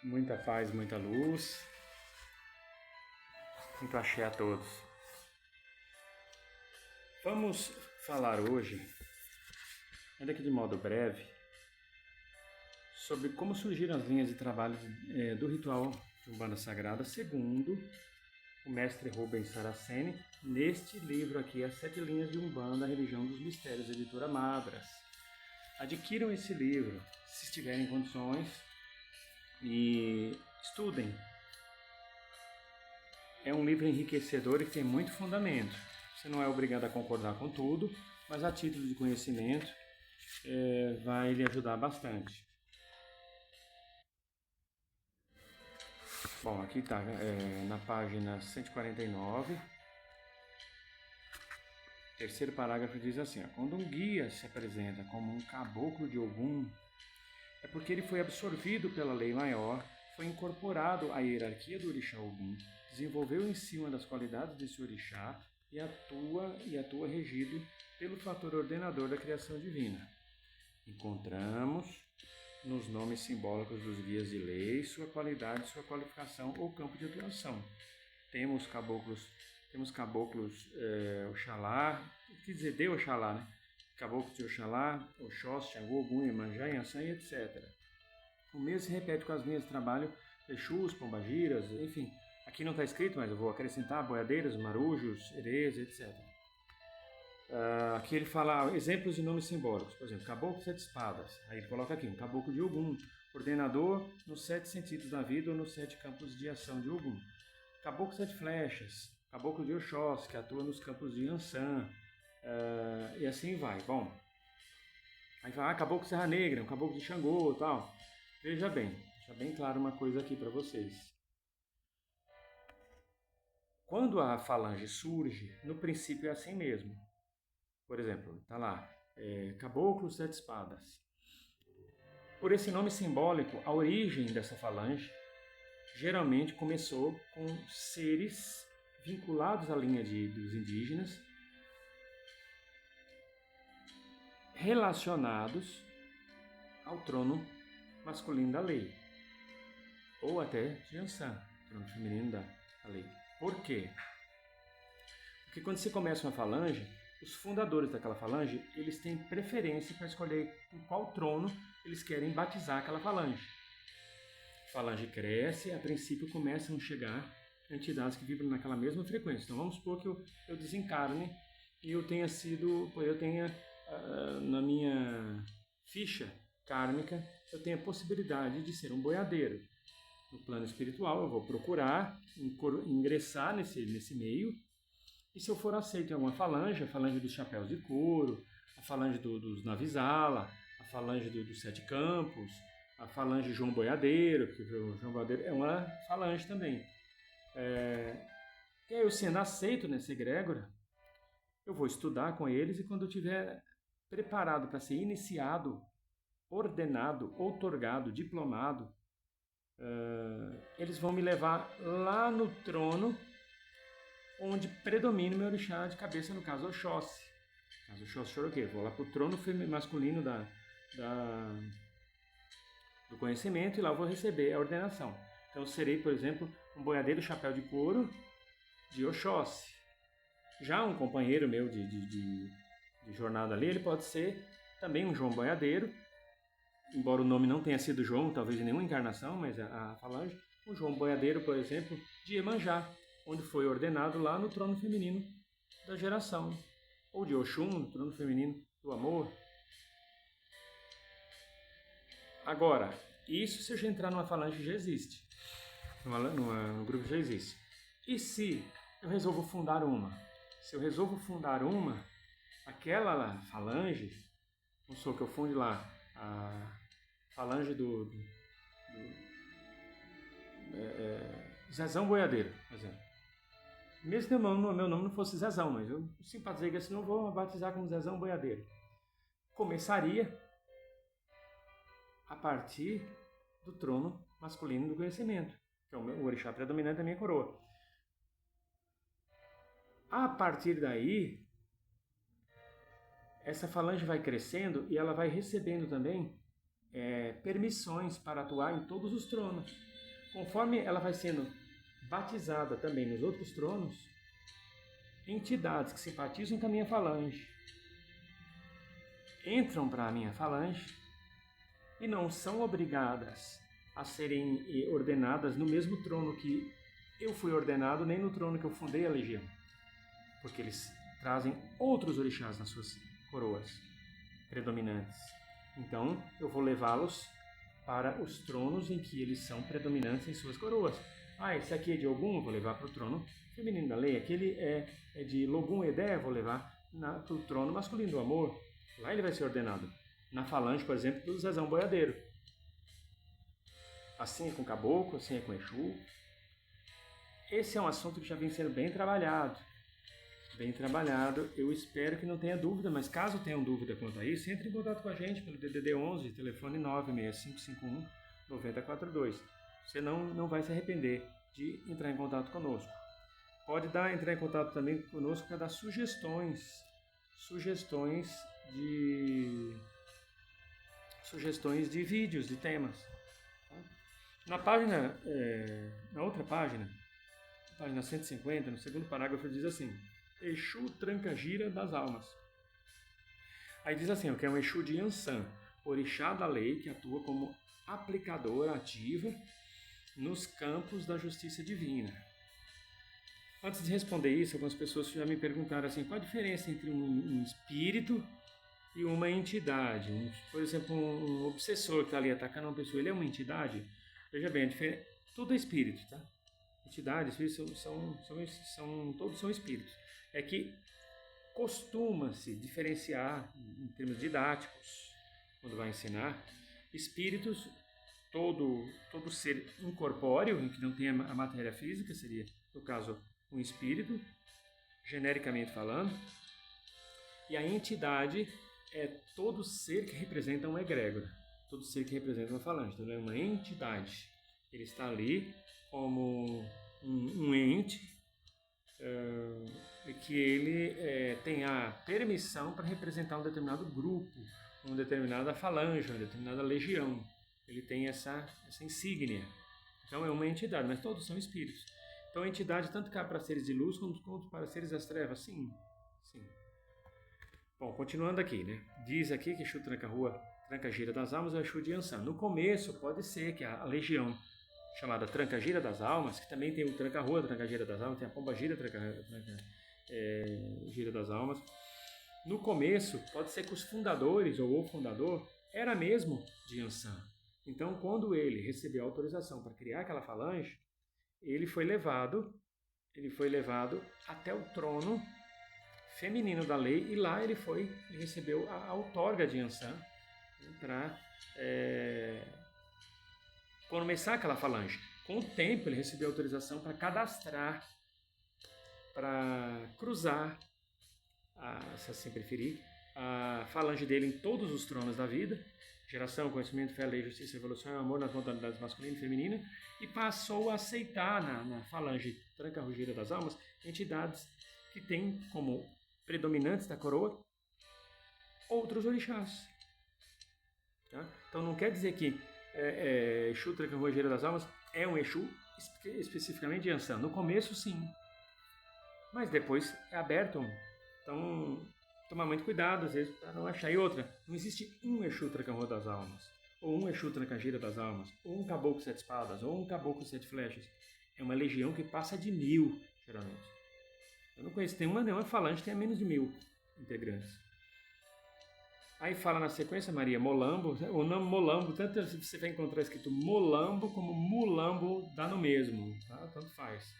Muita paz, muita luz. Muito axé a todos. Vamos falar hoje, ainda que de modo breve, sobre como surgiram as linhas de trabalho do ritual de Umbanda Sagrada, segundo o mestre Rubens Saraceni, neste livro aqui, As 7 Linhas de Umbanda, a Religião dos Mistérios, editora Madras. Adquiram esse livro, se estiverem em condições, e estudem. É um livro enriquecedor e que tem muito fundamento. Você não é obrigado a concordar com tudo, mas a título de conhecimento vai lhe ajudar bastante. Bom, aqui está na página 149. Terceiro parágrafo diz assim: quando um guia se apresenta como um caboclo de Ogum, é porque ele foi absorvido pela lei maior, foi incorporado à hierarquia do orixá Ogum, desenvolveu em si uma das qualidades desse orixá e atua regido pelo fator ordenador da criação divina. Encontramos nos nomes simbólicos dos guias de lei sua qualidade, sua qualificação ou campo de atuação. Temos caboclos Oxalá, quer dizer, de Oxalá, né? Caboclos de Oxalá, Oxóssi, Xangô, Ogum, Iemanjá, Yansan e etc. O mesmo se repete com as linhas de trabalho Exus, Pombagiras, enfim. Aqui não está escrito, mas eu vou acrescentar boiadeiras, marujos, herês, etc. Aqui ele fala exemplos de nomes simbólicos. Por exemplo, caboclo de 7 espadas. Aí ele coloca aqui um caboclo de Ogum, ordenador nos 7 sentidos da vida ou nos 7 campos de ação de Ogum. Caboclo de 7 flechas. Caboclo de Oxóssi, que atua nos campos de Yansan. E assim vai. Bom, aí fala, caboclo de Serra Negra, um caboclo de Xangô e tal. Veja bem, deixa bem claro uma coisa aqui para vocês. Quando a falange surge, no princípio é assim mesmo. Por exemplo, está lá, caboclo 7 espadas. Por esse nome simbólico, a origem dessa falange geralmente começou com seres vinculados à linha dos indígenas, relacionados ao trono masculino da lei, ou até de Yansan, trono feminino da lei. Por quê? Porque quando se começa uma falange, os fundadores daquela falange, eles têm preferência para escolher em qual trono eles querem batizar aquela falange. A falange cresce, a princípio começam a chegar entidades que vibram naquela mesma frequência. Então vamos supor que eu desencarne e eu tenha na minha ficha kármica, eu tenho a possibilidade de ser um boiadeiro. No plano espiritual, eu vou procurar ingressar nesse meio, e se eu for aceito em alguma falange, a falange dos chapéus de couro, a falange dos Navisala, a falange dos 7 campos, a falange João Boiadeiro, porque o João Boiadeiro é uma falange também. E aí, eu sendo aceito nessa egrégora, eu vou estudar com eles, e quando eu estiver preparado para ser iniciado, ordenado, outorgado, diplomado, eles vão me levar lá no trono onde predomina o meu orixá de cabeça, no caso Oxóssi. No caso Oxóssi Choroquê. Vou lá para o trono masculino do conhecimento, e lá eu vou receber a ordenação. Então eu serei, por exemplo, um boiadeiro chapéu de couro de Oxóssi. Já um companheiro meu de jornada ali, ele pode ser também um João Boiadeiro, embora o nome não tenha sido João, talvez em nenhuma encarnação, mas a falange, o João Boiadeiro, por exemplo, de Iemanjá, onde foi ordenado lá no trono feminino da geração, ou de Oxum, no trono feminino do amor. Agora, isso se eu já entrar numa falange já existe, no grupo já existe. E se eu resolvo fundar uma? Se eu resolvo fundar uma, aquela falange, vamos supor que eu funde lá a falange do Zezão Boiadeiro, por exemplo. Mesmo que meu nome não fosse Zezão, mas eu simpatizei que assim, não vou batizar como Zezão Boiadeiro. Começaria a partir do trono masculino do conhecimento, que é o orixá predominante da minha coroa. A partir daí, essa falange vai crescendo e ela vai recebendo também permissões para atuar em todos os tronos. conforme ela vai sendo batizada também nos outros tronos, entidades que simpatizam com a minha falange entram para a minha falange e não são obrigadas a serem ordenadas no mesmo trono que eu fui ordenado, nem no trono que eu fundei a legião, porque eles trazem outros orixás nas suas coroas predominantes. Então, eu vou levá-los para os tronos em que eles são predominantes em suas coroas. Esse aqui é de Ogum, eu vou levar para o trono feminino da lei. Aquele é de Logum Edé, eu vou levar para o trono masculino do amor. Lá ele vai ser ordenado. Na falange, por exemplo, do Zezão Boiadeiro. Assim é com Caboclo, assim é com Exu. Esse é um assunto que já vem sendo bem trabalhado. Bem trabalhado. Eu espero que não tenha dúvida, mas caso tenham dúvida quanto a isso, entre em contato com a gente pelo DDD 11, telefone 96551-9042. Você não vai se arrepender de entrar em contato conosco. Pode entrar em contato também conosco para dar sugestões de vídeos, de temas. Na outra página, página 150, no segundo parágrafo, diz assim: Exu Tranca-Gira das Almas. Aí diz assim, que é um Exu de Yansan, orixá da lei, que atua como aplicadora ativa nos campos da justiça divina. Antes de responder isso, algumas pessoas já me perguntaram assim, qual a diferença entre um espírito e uma entidade? Por exemplo, um obsessor que está ali atacando uma pessoa, ele é uma entidade? Veja bem, tudo é espírito, tá? Entidades, espíritos todos são espíritos. É que costuma-se diferenciar, em termos didáticos, quando vai ensinar, espíritos, todo ser incorpóreo, em que não tem a matéria física, seria, no caso, um espírito, genericamente falando, e a entidade é todo ser que representa uma egrégora, todo ser que representa uma falange, então é uma entidade. Ele está ali como um ente que ele tem a permissão para representar um determinado grupo, uma determinada falange, uma determinada legião. Ele tem essa insígnia. Então é uma entidade, mas todos são espíritos. Então a entidade tanto cá para seres de luz quanto para seres das trevas, sim. Bom, continuando aqui, né? Diz aqui que Exu Tranca-Gira das Almas é o Exu de Yansan. No começo pode ser que a legião chamada Tranca-Gira das Almas, que também tem o Tranca-Rua, Tranca-Gira das Almas, tem a Pomba-Gira, Gira das Almas. No começo, pode ser que os fundadores, ou o fundador, era mesmo de Yansan. Então, quando ele recebeu a autorização para criar aquela falange, ele foi levado até o trono feminino da lei, e lá ele recebeu a outorga de Yansan para começar aquela falange. Com o tempo, ele recebeu autorização para cadastrar, para cruzar, se assim preferir, a falange dele em todos os tronos da vida, geração, conhecimento, fé, lei, justiça, evolução e amor nas modalidades masculina e feminina, e passou a aceitar na falange Tranca-Gira das Almas entidades que têm como predominantes da coroa outros orixás. Tá? Então não quer dizer que Exu Tranca-Gira das Almas é um Exu especificamente de Yansan. No começo, sim. Mas depois é aberto. Então, tomar muito cuidado, às vezes, para não achar. E outra, não existe um Exu Tranca-Rua das Almas, ou um Exu Tranca-Gira das Almas, ou um Caboclo Sete Espadas, ou um Caboclo Sete Flechas. É uma legião que passa de 1000, geralmente. Eu não conheço nenhuma falange que tenha menos de 1000 integrantes. Aí fala na sequência, Maria, Molambo. O nome Molambo, tanto você vai encontrar escrito Molambo como Mulambo, dá no mesmo, tá? Tanto faz.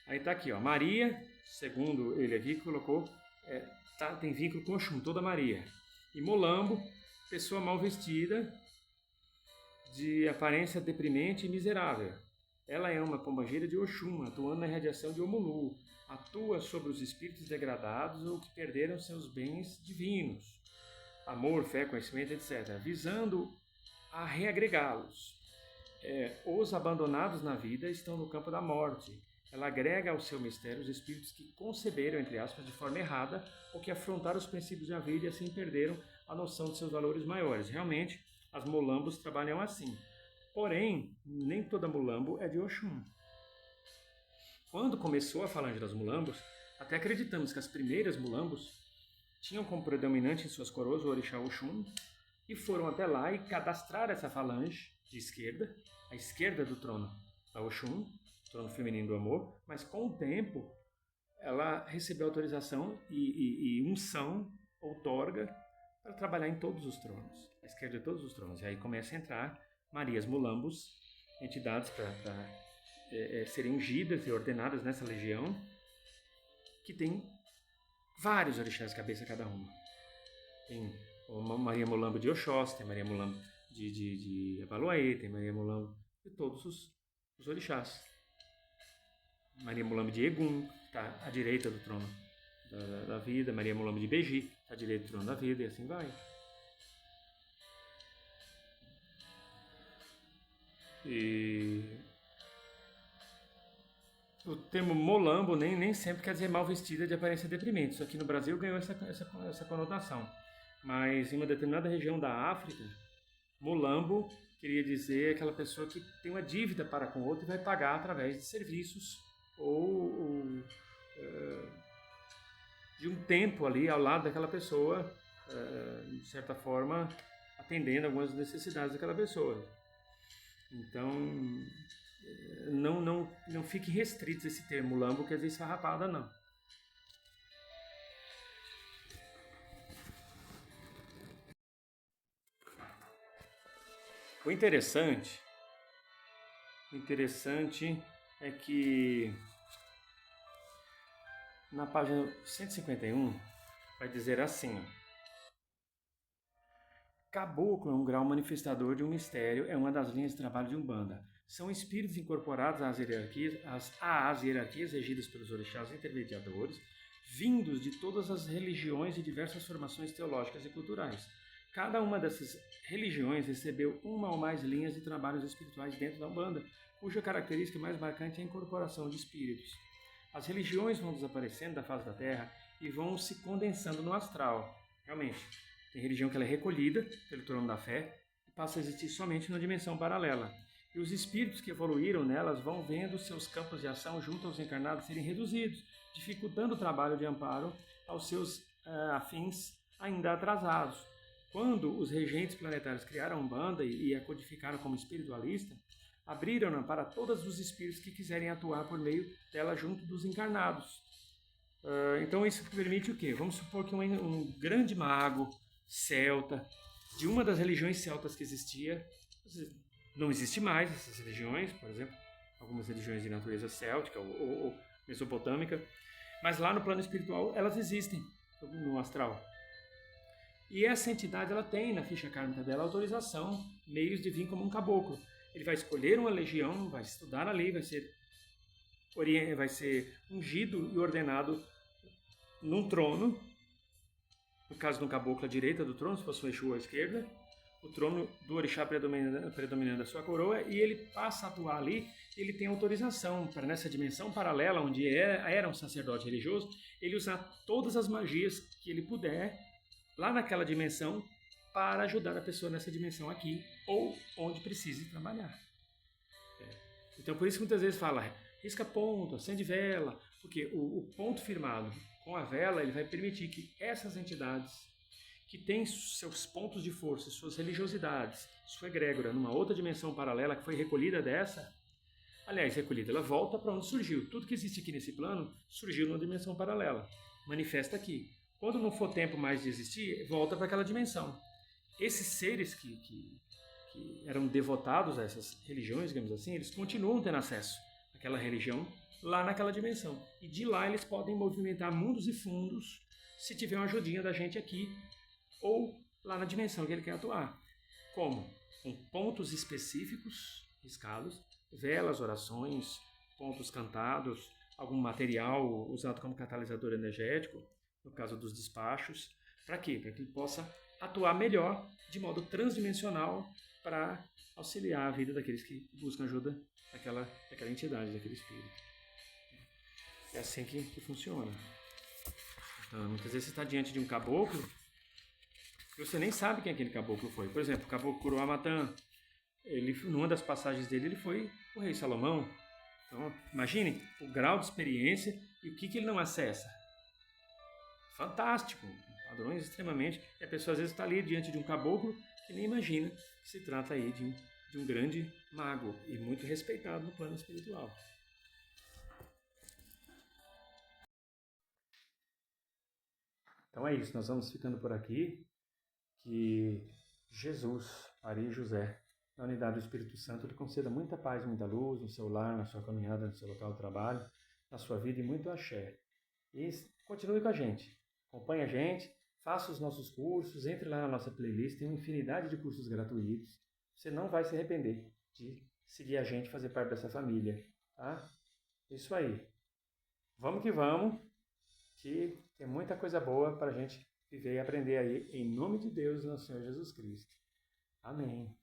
Aí tá aqui, ó, Maria, segundo ele aqui, colocou, tem vínculo com Oxum, toda Maria. E Molambo, pessoa mal vestida, de aparência deprimente e miserável. Ela é uma pombagira de Oxum, atuando na irradiação de Omulu. Atua sobre os espíritos degradados ou que perderam seus bens divinos. Amor, fé, conhecimento, etc. Visando a reagregá-los. Os abandonados na vida estão no campo da morte. Ela agrega ao seu mistério os espíritos que conceberam, entre aspas, de forma errada ou que afrontaram os princípios da vida e assim perderam a noção de seus valores maiores. Realmente, as molambos trabalham assim. Porém, nem toda mulambo é de Oxum. Quando começou a falange das mulambos, até acreditamos que as primeiras mulambos tinham como predominante em suas coroas o orixá Oxum e foram até lá e cadastraram essa falange de esquerda, à esquerda do trono da Oxum, trono feminino do amor, mas com o tempo ela recebeu autorização e unção, outorga, para trabalhar em todos os tronos, à esquerda de todos os tronos. E aí começa a entrar Marias Mulambos, entidades para serem ungidas e ordenadas nessa legião, que tem vários orixás de cabeça cada uma. Tem Maria Mulambo de Oxóssi, tem Maria Mulambo de Abaloaê, tem Maria Mulambo de todos os orixás. Maria Mulambo de Egum, que está à direita do trono da vida. Maria Mulambo de Beji, que está à direita do trono da vida, e assim vai. E o termo molambo nem sempre quer dizer mal vestida de aparência deprimente. Isso aqui no Brasil ganhou essa conotação. Mas em uma determinada região da África, molambo queria dizer aquela pessoa que tem uma dívida para com o outro e vai pagar através de serviços ou de um tempo ali ao lado daquela pessoa, de certa forma, atendendo algumas necessidades daquela pessoa. Então, não fique restrito esse termo lambo, quer dizer esfarrapada, não. O interessante é que na página 151 vai dizer assim: Caboclo é um grau manifestador de um mistério, é uma das linhas de trabalho de Umbanda. São espíritos incorporados às hierarquias regidas pelos orixás intermediadores, vindos de todas as religiões e diversas formações teológicas e culturais. Cada uma dessas religiões recebeu uma ou mais linhas de trabalhos espirituais dentro da Umbanda, cuja característica mais marcante é a incorporação de espíritos. As religiões vão desaparecendo da face da Terra e vão se condensando no astral. Realmente, tem religião que ela é recolhida pelo trono da fé e passa a existir somente na dimensão paralela. E os espíritos que evoluíram nelas vão vendo seus campos de ação junto aos encarnados serem reduzidos, dificultando o trabalho de amparo aos seus afins ainda atrasados. Quando os regentes planetários criaram a Umbanda e a codificaram como espiritualista, abriram-na para todos os espíritos que quiserem atuar por meio dela junto dos encarnados. Então isso permite o quê? Vamos supor que um grande mago celta, de uma das religiões celtas que existia, não existe mais essas religiões, por exemplo, algumas religiões de natureza céltica ou mesopotâmica, mas lá no plano espiritual elas existem, no astral. E essa entidade ela tem na ficha kármica dela autorização, meios de vir como um caboclo. Ele vai escolher uma legião, vai estudar ali, vai ser ungido e ordenado num trono. No caso de um caboclo à direita do trono, se fosse um Exu à esquerda, o trono do orixá predominando a sua coroa, e ele passa a atuar ali. Ele tem autorização para, nessa dimensão paralela, onde era um sacerdote religioso, ele usar todas as magias que ele puder lá naquela dimensão para ajudar a pessoa nessa dimensão aqui ou onde precise trabalhar. Então por isso que muitas vezes fala, risca ponto, acende vela, porque o ponto firmado com a vela ele vai permitir que essas entidades que têm seus pontos de força, suas religiosidades, sua egrégora numa outra dimensão paralela que foi recolhida dessa, aliás, recolhida, ela volta para onde surgiu. Tudo que existe aqui nesse plano surgiu numa dimensão paralela, manifesta aqui. Quando não for tempo mais de existir, volta para aquela dimensão. Esses seres que eram devotados a essas religiões, digamos assim, eles continuam tendo acesso àquela religião lá naquela dimensão. E de lá eles podem movimentar mundos e fundos se tiver uma ajudinha da gente aqui ou lá na dimensão que ele quer atuar. Como? Com pontos específicos, riscados, velas, orações, pontos cantados, algum material usado como catalisador energético, no caso dos despachos. Para quê? Para que ele possa atuar melhor, de modo transdimensional, para auxiliar a vida daqueles que buscam ajuda daquela entidade, daquele espírito. É assim que funciona. Então, muitas vezes você está diante de um caboclo e você nem sabe quem aquele caboclo foi. Por exemplo, o caboclo Curuamatã, numa das passagens dele, ele foi o rei Salomão. Então, imagine o grau de experiência e o que ele não acessa. Fantástico, padrões extremamente. E a pessoa às vezes está ali diante de um caboclo que nem imagina que se trata aí de um grande mago e muito respeitado no plano espiritual. Então é isso, nós vamos ficando por aqui. Que Jesus, Maria e José, na unidade do Espírito Santo, lhe conceda muita paz, muita luz no seu lar, na sua caminhada, no seu local de trabalho, na sua vida e muito axé. E continue com a gente, acompanhe a gente, faça os nossos cursos, entre lá na nossa playlist, tem uma infinidade de cursos gratuitos. Você não vai se arrepender de seguir a gente, fazer parte dessa família, tá? Isso aí. Vamos que tem muita coisa boa para a gente viver e aprender aí, em nome de Deus, nosso Senhor Jesus Cristo. Amém.